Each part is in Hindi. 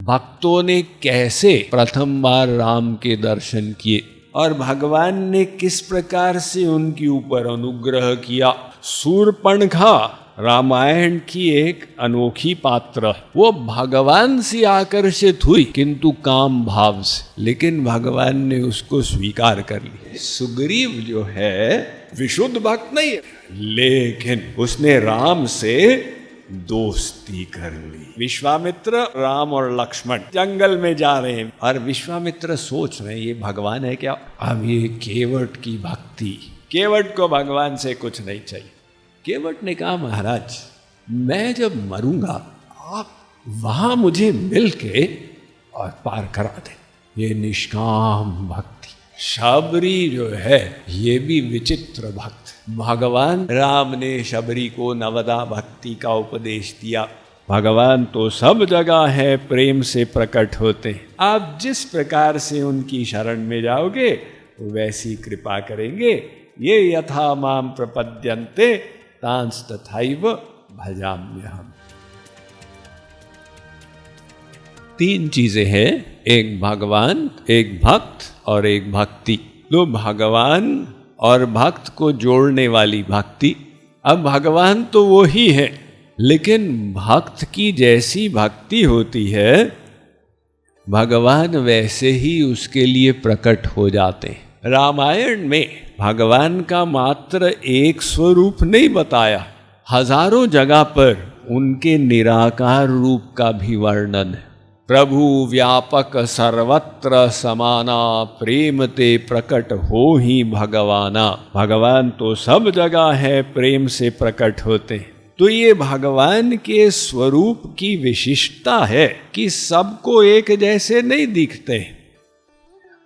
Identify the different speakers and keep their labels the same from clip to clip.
Speaker 1: भक्तों ने कैसे प्रथम बार राम के दर्शन किए और भगवान ने किस प्रकार से उनके ऊपर अनुग्रह किया। शूर्पणखा रामायण की एक अनोखी पात्र, वो भगवान से आकर्षित हुई किंतु काम भाव से, लेकिन भगवान ने उसको स्वीकार कर लिया। सुग्रीव जो है विशुद्ध भक्त नहीं है, लेकिन उसने राम से दोस्ती कर ली। विश्वामित्र, राम और लक्ष्मण जंगल में जा रहे हैं और विश्वामित्र सोच रहे हैं ये भगवान है क्या। अब ये केवट की भक्ति, केवट को भगवान से कुछ नहीं चाहिए। केवट ने कहा महाराज मैं जब मरूंगा आप वहां मुझे मिल के और पार करा दे। ये निष्काम भक्ति। शबरी जो है ये भी विचित्र भक्त। भगवान राम ने शबरी को नवदा भक्ति का उपदेश दिया। भगवान तो सब जगह है, प्रेम से प्रकट होते हैं। आप जिस प्रकार से उनकी शरण में जाओगे वैसी कृपा करेंगे। ये यथा माम प्रपद्यन्ते तांस तथैव भजाम्यहम्। तीन चीजें हैं, एक भगवान, एक भक्त और एक भक्ति। तो भगवान और भक्त को जोड़ने वाली भक्ति। अब भगवान तो वो ही है, लेकिन भक्त की जैसी भक्ति होती है भगवान वैसे ही उसके लिए प्रकट हो जाते हैं। रामायण में भगवान का मात्र एक स्वरूप नहीं बताया, हजारों जगह पर उनके निराकार रूप का भी वर्णन है। प्रभु व्यापक सर्वत्र समाना, प्रेम ते प्रकट हो ही भगवाना। भगवान तो सब जगह है, प्रेम से प्रकट होते हैं। तो ये भगवान के स्वरूप की विशिष्टता है कि सबको एक जैसे नहीं दिखते।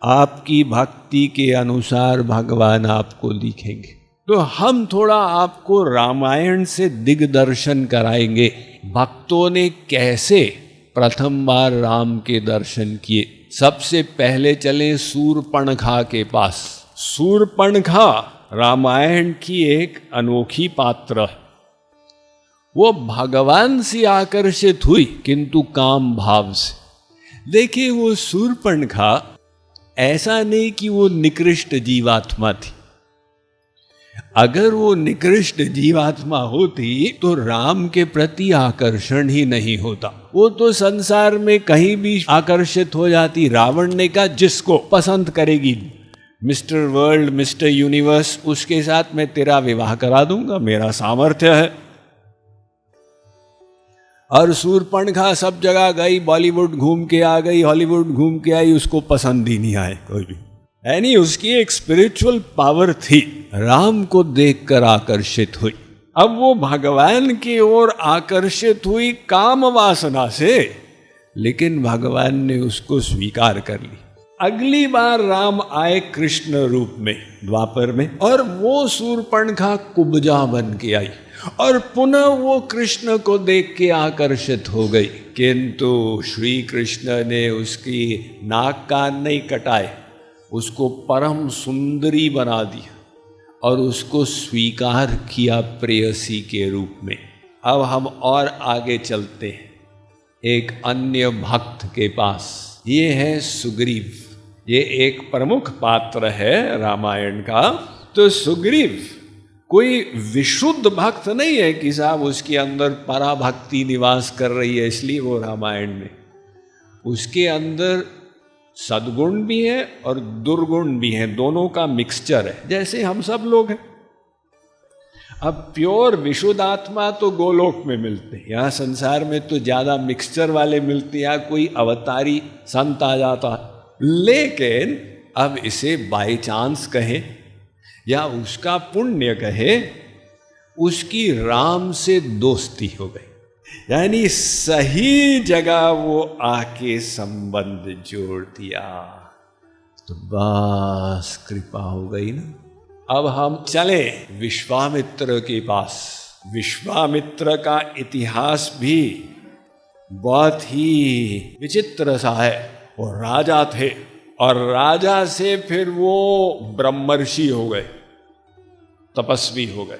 Speaker 1: आपकी भक्ति के अनुसार भगवान आपको दिखेंगे। तो हम थोड़ा आपको रामायण से दिग्दर्शन कराएंगे। भक्तों ने कैसे प्रथम बार राम के दर्शन किए। सबसे पहले चले शूर्पणखा के पास। शूर्पणखा रामायण की एक अनोखी पात्र, वो भगवान से आकर्षित हुई किंतु काम भाव से। देखिए वो शूर्पणखा ऐसा नहीं कि वो निकृष्ट जीवात्मा थी। अगर वो निकृष्ट जीवात्मा होती तो राम के प्रति आकर्षण ही नहीं होता। वो तो संसार में कहीं भी आकर्षित हो जाती। रावण ने कहा जिसको पसंद करेगी, मिस्टर वर्ल्ड, मिस्टर यूनिवर्स, उसके साथ मैं तेरा विवाह करा दूंगा, मेरा सामर्थ्य है। और शूर्पणखा सब जगह गई, बॉलीवुड घूम के आ गई, हॉलीवुड घूम के आई, उसको पसंद ही नहीं आए कोई भी। यानी उसकी एक स्पिरिचुअल पावर थी, राम को देखकर आकर्षित हुई। अब वो भगवान की ओर आकर्षित हुई काम वासना से, लेकिन भगवान ने उसको स्वीकार कर ली। अगली बार राम आए कृष्ण रूप में द्वापर में, और वो शूर्पणखा कुब्जा बन के आई और पुनः वो कृष्ण को देख के आकर्षित हो गई। किंतु श्री कृष्ण ने उसकी नाक कान नहीं कटाए, उसको परम सुंदरी बना दिया और उसको स्वीकार किया प्रेयसी के रूप में। अब हम और आगे चलते हैं एक अन्य भक्त के पास। ये है सुग्रीव। ये एक प्रमुख पात्र है रामायण का। तो सुग्रीव कोई विशुद्ध भक्त नहीं है कि साहब उसके अंदर पराभक्ति निवास कर रही है इसलिए वो रामायण में। उसके अंदर सद्गुण भी है और दुर्गुण भी है, दोनों का मिक्सचर है, जैसे हम सब लोग हैं। अब प्योर विशुद्ध आत्मा तो गोलोक में मिलते हैं, यहाँ संसार में तो ज्यादा मिक्सचर वाले मिलते हैं। कोई अवतारी संत आ जाता, लेकिन अब इसे बाय चांस कहे या उसका पुण्य कहे, उसकी राम से दोस्ती हो गई। यानी सही जगह वो आके संबंध जोड़ दिया, तो बस कृपा हो गई ना। अब हम चले विश्वामित्र के पास। विश्वामित्र का इतिहास भी बहुत ही विचित्र सा है। वो राजा थे और राजा से फिर वो ब्रह्मर्षि हो गए, तपस्वी हो गए।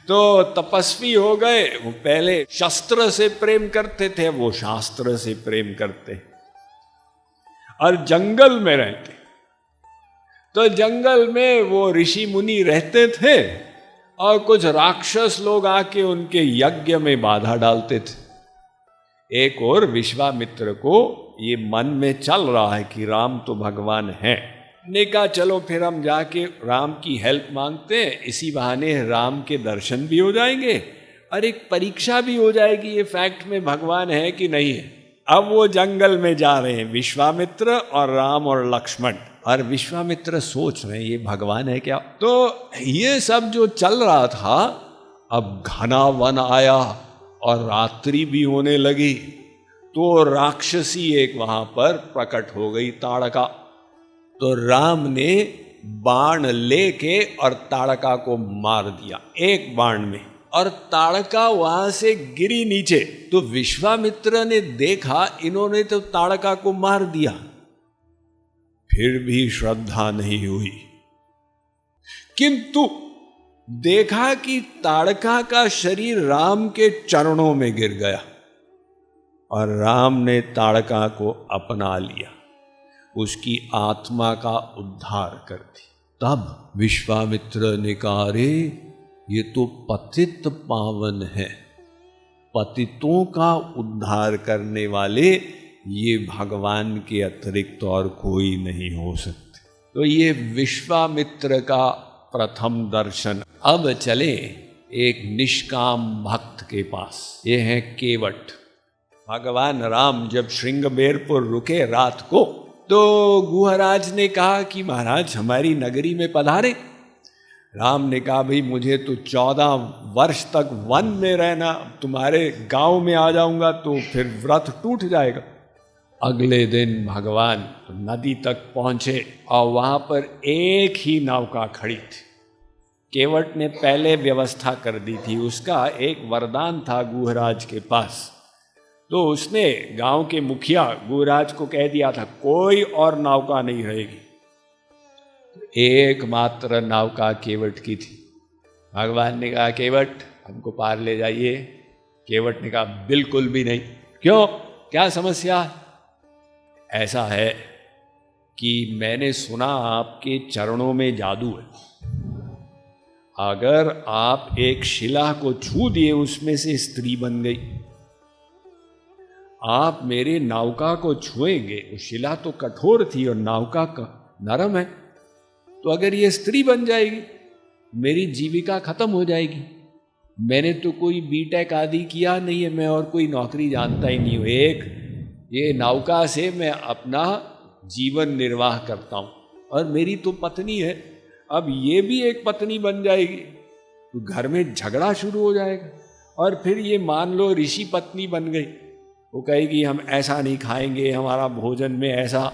Speaker 1: तो तपस्वी हो गए, वो पहले शस्त्र से प्रेम करते थे, वो शास्त्र से प्रेम करते, और जंगल में रहते। तो जंगल में वो ऋषि मुनि रहते थे और कुछ राक्षस लोग आके उनके यज्ञ में बाधा डालते थे। एक और विश्वामित्र को ये मन में चल रहा है कि राम तो भगवान है, ने कहा चलो फिर हम जाके राम की हेल्प मांगते हैं, इसी बहाने राम के दर्शन भी हो जाएंगे और एक परीक्षा भी हो जाएगी ये फैक्ट में भगवान है कि नहीं है। अब वो जंगल में जा रहे हैं विश्वामित्र और राम और लक्ष्मण, और विश्वामित्र सोच रहे हैं ये भगवान है क्या। तो ये सब जो चल रहा था, अब घना वन आया और रात्रि भी होने लगी, तो राक्षसी एक वहां पर प्रकट हो गई, ताड़का। तो राम ने बाण लेके और ताड़का को मार दिया एक बाण में, और ताड़का वहां से गिरी नीचे। तो विश्वामित्र ने देखा इन्होंने तो ताड़का को मार दिया, फिर भी श्रद्धा नहीं हुई, किंतु देखा कि ताड़का का शरीर राम के चरणों में गिर गया और राम ने ताड़का को अपना लिया, उसकी आत्मा का उद्धार कर दी। तब विश्वामित्र ने कहा, अरे ये तो पतित पावन है, पतितों का उद्धार करने वाले ये भगवान के अतिरिक्त और कोई नहीं हो सकते। तो ये विश्वामित्र का प्रथम दर्शन। अब चले एक निष्काम भक्त के पास, ये है केवट। भगवान राम जब श्रृंगबेरपुर रुके रात को, तो गुहराज ने कहा कि महाराज हमारी नगरी में पधारे। राम ने कहा, भाई मुझे तो 14 वर्ष तक वन में रहना, तुम्हारे गांव में आ जाऊंगा तो फिर व्रत टूट जाएगा। अगले दिन भगवान नदी तक पहुंचे और वहां पर एक ही नौका खड़ी थी। केवट ने पहले व्यवस्था कर दी थी, उसका एक वरदान था गुहराज के पास। तो उसने गांव के मुखिया गुहराज को कह दिया था कोई और नौका नहीं रहेगी। एकमात्र नौका केवट की थी। भगवान ने कहा, केवट हमको पार ले जाइए। केवट ने कहा, बिल्कुल भी नहीं। क्यों, क्या समस्या? ऐसा है कि मैंने सुना आपके चरणों में जादू है, अगर आप एक शिला को छू दिए उसमें से स्त्री बन गई। आप मेरे नौका को छुएंगे, वो शिला तो कठोर थी और नौका नरम है, तो अगर ये स्त्री बन जाएगी मेरी जीविका खत्म हो जाएगी। मैंने तो कोई बीटेक आदि किया नहीं है, मैं और कोई नौकरी जानता ही नहीं हूँ। एक ये नौका से मैं अपना जीवन निर्वाह करता हूँ और मेरी तो पत्नी है, अब ये भी एक पत्नी बन जाएगी तो घर में झगड़ा शुरू हो जाएगा। और फिर ये मान लो ऋषि पत्नी बन गई, वो कहेगी हम ऐसा नहीं खाएंगे, हमारा भोजन में ऐसा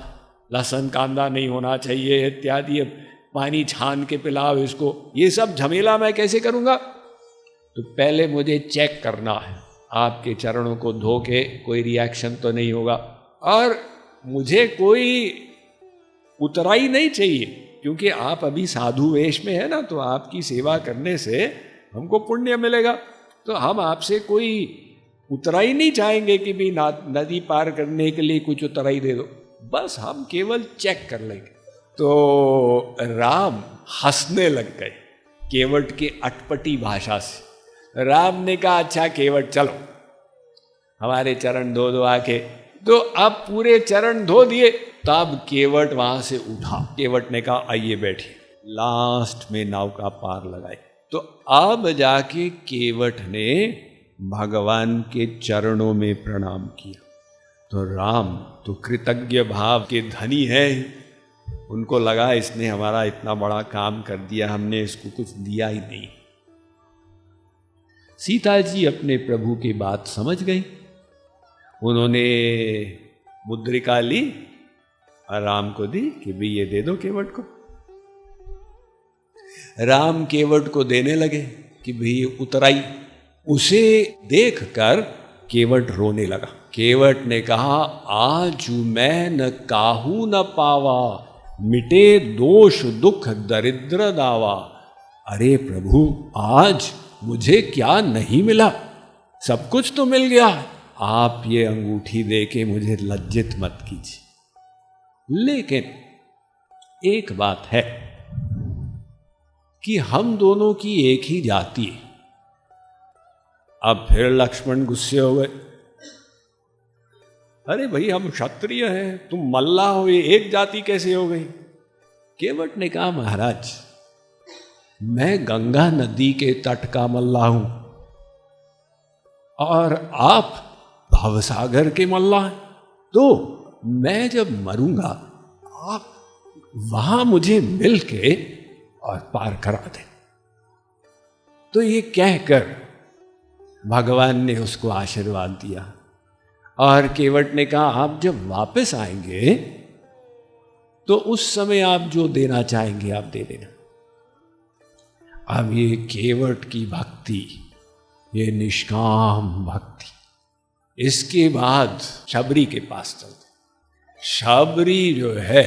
Speaker 1: लहसुन कांदा नहीं होना चाहिए इत्यादि, पानी छान के पिलाओ इसको। ये सब झमेला मैं कैसे करूँगा? तो पहले मुझे चेक करना है आपके चरणों को धो के कोई रिएक्शन तो नहीं होगा, और मुझे कोई उतराई नहीं चाहिए, क्योंकि आप अभी साधु वेश में है ना, तो आपकी सेवा करने से हमको पुण्य मिलेगा। तो हम आपसे कोई उतराई नहीं चाहेंगे कि भी नदी पार करने के लिए कुछ उतराई दे दो, बस हम केवल चेक कर लेंगे। तो राम हंसने लग गए केवट की अटपटी भाषा से। राम ने कहा, अच्छा केवट चलो हमारे चरण धो दो आके। तो अब पूरे चरण धो दिए, तब केवट वहां से उठा। केवट ने कहा, आइए बैठिए। लास्ट में नौका पार लगाई। तो अब जाके केवट ने भगवान के चरणों में प्रणाम किया। तो राम तो कृतज्ञ भाव के धनी है, उनको लगा इसने हमारा इतना बड़ा काम कर दिया, हमने इसको कुछ दिया ही नहीं। सीता जी अपने प्रभु की बात समझ गई, उन्होंने मुद्रिका ली और राम को दी कि भाई ये दे दो केवट को। राम केवट को देने लगे कि भाई उतराई। उसे देखकर केवट रोने लगा। केवट ने कहा, आज मैं न काहू न पावा, मिटे दोष दुख दरिद्र दावा। अरे प्रभु, आज मुझे क्या नहीं मिला? सब कुछ तो मिल गया। आप ये अंगूठी दे के मुझे लज्जित मत कीजिए। लेकिन एक बात है कि हम दोनों की एक ही जाति है। अब फिर लक्ष्मण गुस्से हो गए। अरे भाई, हम क्षत्रिय हैं, तुम मल्ला हो, ये एक जाति कैसे हो गई? केवट ने कहा, महाराज, मैं गंगा नदी के तट का मल्ला हूं और आप भवसागर के मल्ला हैं। तो मैं जब मरूंगा, आप वहां मुझे मिल के और पार करा दें। तो ये कहकर भगवान ने उसको आशीर्वाद दिया और केवट ने कहा, आप जब वापस आएंगे तो उस समय आप जो देना चाहेंगे आप दे देना। अब ये केवट की भक्ति, ये निष्काम भक्ति, इसके बाद शबरी के पास चलते। शबरी जो है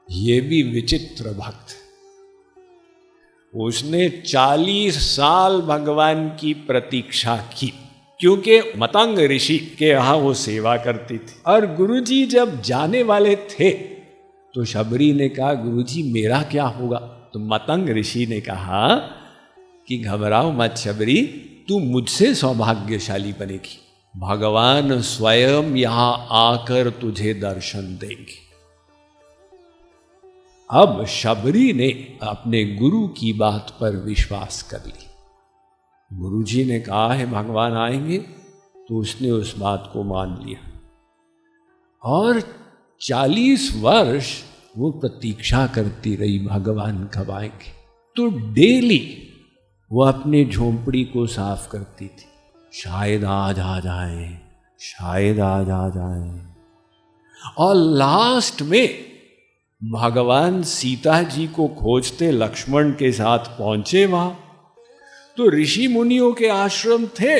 Speaker 1: ये भी विचित्र भक्त। उसने 40 साल भगवान की प्रतीक्षा की, क्योंकि मतंग ऋषि के यहां वो सेवा करती थी। और गुरुजी जब जाने वाले थे तो शबरी ने कहा, गुरुजी मेरा क्या होगा? तो मतंग ऋषि ने कहा कि घबराओ मत शबरी, तू मुझसे सौभाग्यशाली बनेगी। भगवान स्वयं यहां आकर तुझे दर्शन देंगे। अब शबरी ने अपने गुरु की बात पर विश्वास कर ली। गुरुजी ने कहा है भगवान आएंगे, तो उसने उस बात को मान लिया और 40 वर्ष वो प्रतीक्षा करती रही भगवान कब आएंगे। तो डेली वो अपने झोंपड़ी को साफ करती थी, शायद आज आ जाए, शायद आज आ जाए। और लास्ट में भगवान सीता जी को खोजते लक्ष्मण के साथ पहुंचे वहां। तो ऋषि मुनियों के आश्रम थे,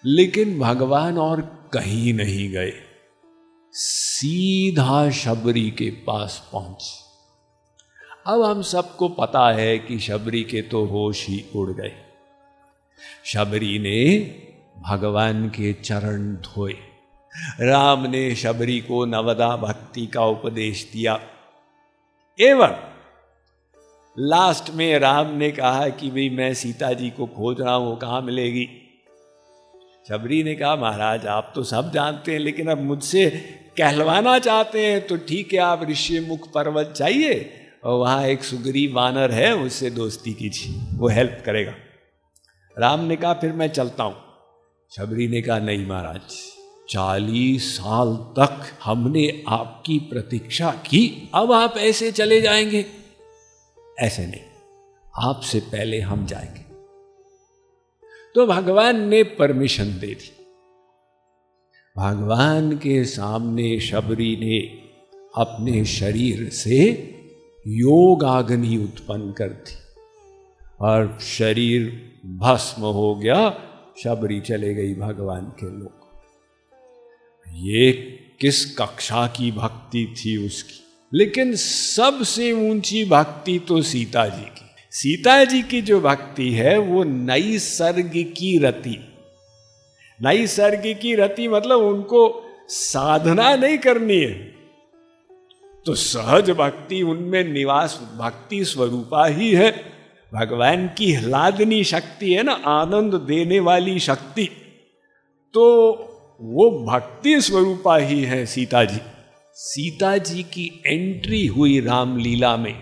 Speaker 1: लेकिन भगवान और कहीं नहीं गए, सीधा शबरी के पास पहुंचे। अब हम सबको पता है कि शबरी के तो होश ही उड़ गए। शबरी ने भगवान के चरण धोए। राम ने शबरी को नवदा भक्ति का उपदेश दिया। एवं लास्ट में राम ने कहा कि भाई मैं सीता जी को खोज रहा हूं, कहां मिलेगी? शबरी ने कहा, महाराज आप तो सब जानते हैं, लेकिन अब मुझसे कहलवाना चाहते हैं तो ठीक है, आप ऋषिमुख पर्वत जाइए और वहां एक सुग्रीव वानर है, उससे दोस्ती कीजिए, वो हेल्प करेगा। राम ने कहा फिर मैं चलता हूं। शबरी ने कहा नहीं महाराज, 40 साल तक हमने आपकी प्रतीक्षा की, अब आप ऐसे चले जाएंगे? ऐसे नहीं, आपसे पहले हम जाएंगे। तो भगवान ने परमिशन दे दी। भगवान के सामने शबरी ने अपने शरीर से योगाग्नि उत्पन्न कर दी और शरीर भस्म हो गया। शबरी चले गई भगवान के लोक। ये किस कक्षा की भक्ति थी उसकी। लेकिन सबसे ऊंची भक्ति तो सीता जी की। सीता जी की जो भक्ति है वो नैसर्गिकी रति। नैसर्गिकी रति मतलब उनको साधना नहीं करनी है, तो सहज भक्ति उनमें निवास भक्ति स्वरूपा ही है। भगवान की ह्लादनी शक्ति है ना, आनंद देने वाली शक्ति, तो वो भक्ति स्वरूपा ही है सीता जी। सीता जी की एंट्री हुई रामलीला में।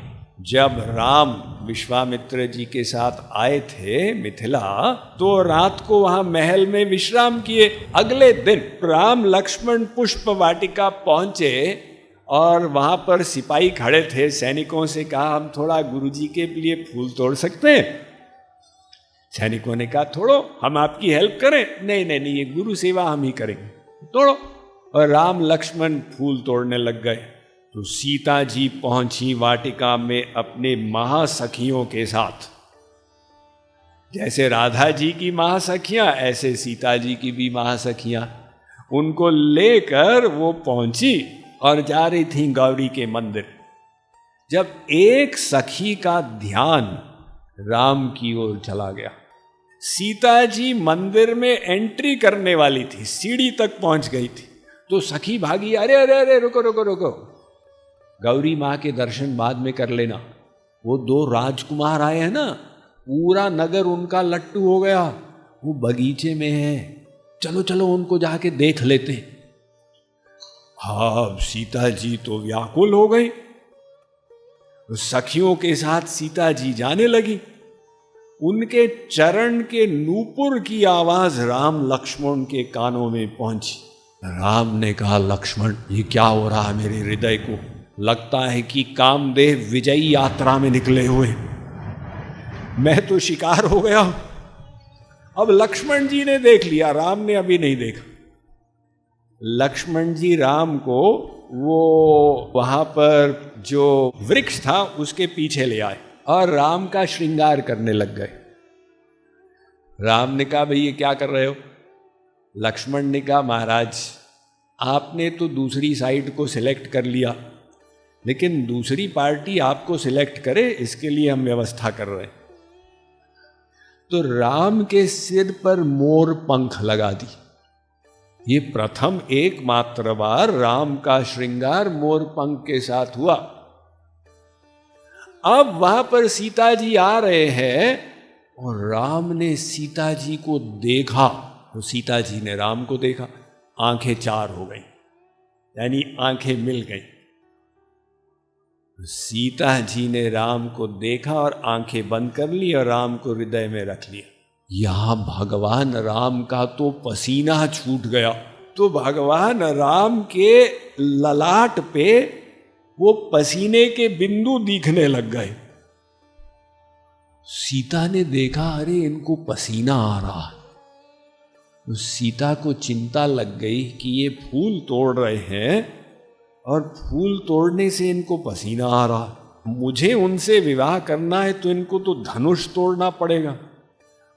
Speaker 1: जब राम विश्वामित्र जी के साथ आए थे मिथिला, तो रात को वहां महल में विश्राम किए। अगले दिन राम लक्ष्मण पुष्प वाटिका पहुंचे और वहां पर सिपाही खड़े थे। सैनिकों से कहा हम थोड़ा गुरुजी के लिए फूल तोड़ सकते हैं? सैनिकों ने कहा थोड़ो, हम आपकी हेल्प करें? नहीं नहीं नहीं, ये गुरु सेवा हम ही करेंगे, तोड़ो। और राम लक्ष्मण फूल तोड़ने लग गए। तो सीता जी पहुंची वाटिका में अपने महासखियों के साथ। जैसे राधा जी की महासखियां, ऐसे सीता जी की भी महासखियां। उनको लेकर वो पहुंची और जा रही थी गौरी के मंदिर। जब एक सखी का ध्यान राम की ओर चला गया। सीता जी मंदिर में एंट्री करने वाली थी, सीढ़ी तक पहुंच गई थी, तो सखी भागी, अरे अरे अरे रुको रुको रुको, गौरी माँ के दर्शन बाद में कर लेना। वो दो राजकुमार आए हैं ना, पूरा नगर उनका लट्टू हो गया, वो बगीचे में है, चलो चलो उनको जाके देख लेते हैं। हाँ, सीता जी तो व्याकुल हो गई। सखियों के साथ सीता जी जाने लगी। उनके चरण के नूपुर की आवाज राम लक्ष्मण के कानों में पहुंची। राम ने कहा, लक्ष्मण ये क्या हो रहा है मेरे हृदय को, लगता है कि कामदेव विजयी यात्रा में निकले हुए, मैं तो शिकार हो गया। अब लक्ष्मण जी ने देख लिया, राम ने अभी नहीं देखा। लक्ष्मण जी राम को वो वहां पर जो वृक्ष था उसके पीछे ले आए और राम का श्रृंगार करने लग गए। राम ने कहा, भाई ये क्या कर रहे हो? लक्ष्मण ने कहा, महाराज आपने तो दूसरी साइड को सिलेक्ट कर लिया, लेकिन दूसरी पार्टी आपको सिलेक्ट करे इसके लिए हम व्यवस्था कर रहे हैं। तो राम के सिर पर मोर पंख लगा दी। ये प्रथम एकमात्र बार राम का श्रृंगार मोर पंख के साथ हुआ। अब वहां पर सीता जी आ रहे हैं और राम ने सीता जी को देखा, तो सीता जी ने राम को देखा, आंखें चार हो गई, यानी आंखें मिल गई। सीता जी ने राम को देखा और आंखें बंद कर ली और राम को हृदय में रख लिया। यहां भगवान राम का तो पसीना छूट गया। तो भगवान राम के ललाट पे वो पसीने के बिंदु दिखने लग गए। सीता ने देखा, अरे इनको पसीना आ रहा है। तो सीता को चिंता लग गई कि ये फूल तोड़ रहे हैं और फूल तोड़ने से इनको पसीना आ रहा, मुझे उनसे विवाह करना है तो इनको तो धनुष तोड़ना पड़ेगा,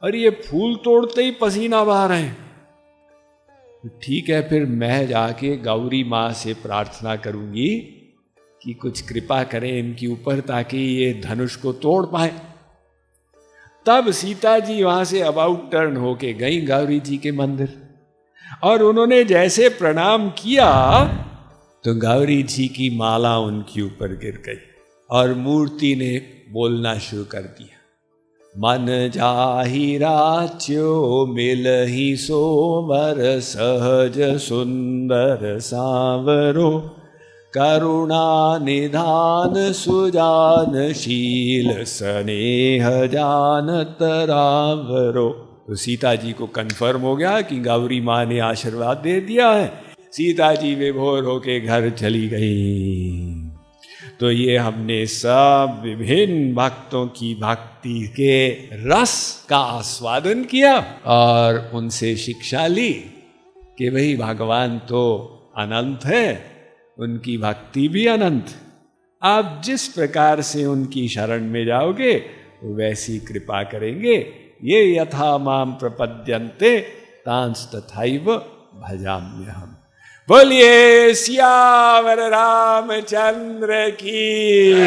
Speaker 1: और ये फूल तोड़ते ही पसीना बहा रहे हैं। ठीक है, फिर मैं जाके गौरी माँ से प्रार्थना करूंगी कि कुछ कृपा करें इनके ऊपर ताकि ये धनुष को तोड़ पाए। तब सीता जी वहां से अबाउट टर्न होके गई गौरी जी के मंदिर, और उन्होंने जैसे प्रणाम किया तो गौरी जी की माला उनके ऊपर गिर गई और मूर्ति ने बोलना शुरू कर दिया, मन जाहि राच्यो मिलहि सोमर, सहज सुंदर सावरो, करुणा निधान सुजान शील, स्नेह जानत रावरो। तो सीता जी को कन्फर्म हो गया कि गौरी माँ ने आशीर्वाद दे दिया है। सीता जी विभोर होके घर चली गई। तो ये हमने सब विभिन्न भक्तों की भक्ति के रस का आस्वादन किया और उनसे शिक्षा ली कि भाई भगवान तो अनंत है, उनकी भक्ति भी अनंत। आप जिस प्रकार से उनकी शरण में जाओगे वैसी कृपा करेंगे। ये यथा माम प्रपद्यन्ते तांस तथैव भजाम्यहम्। बोलिए सियावर रामचंद्र की।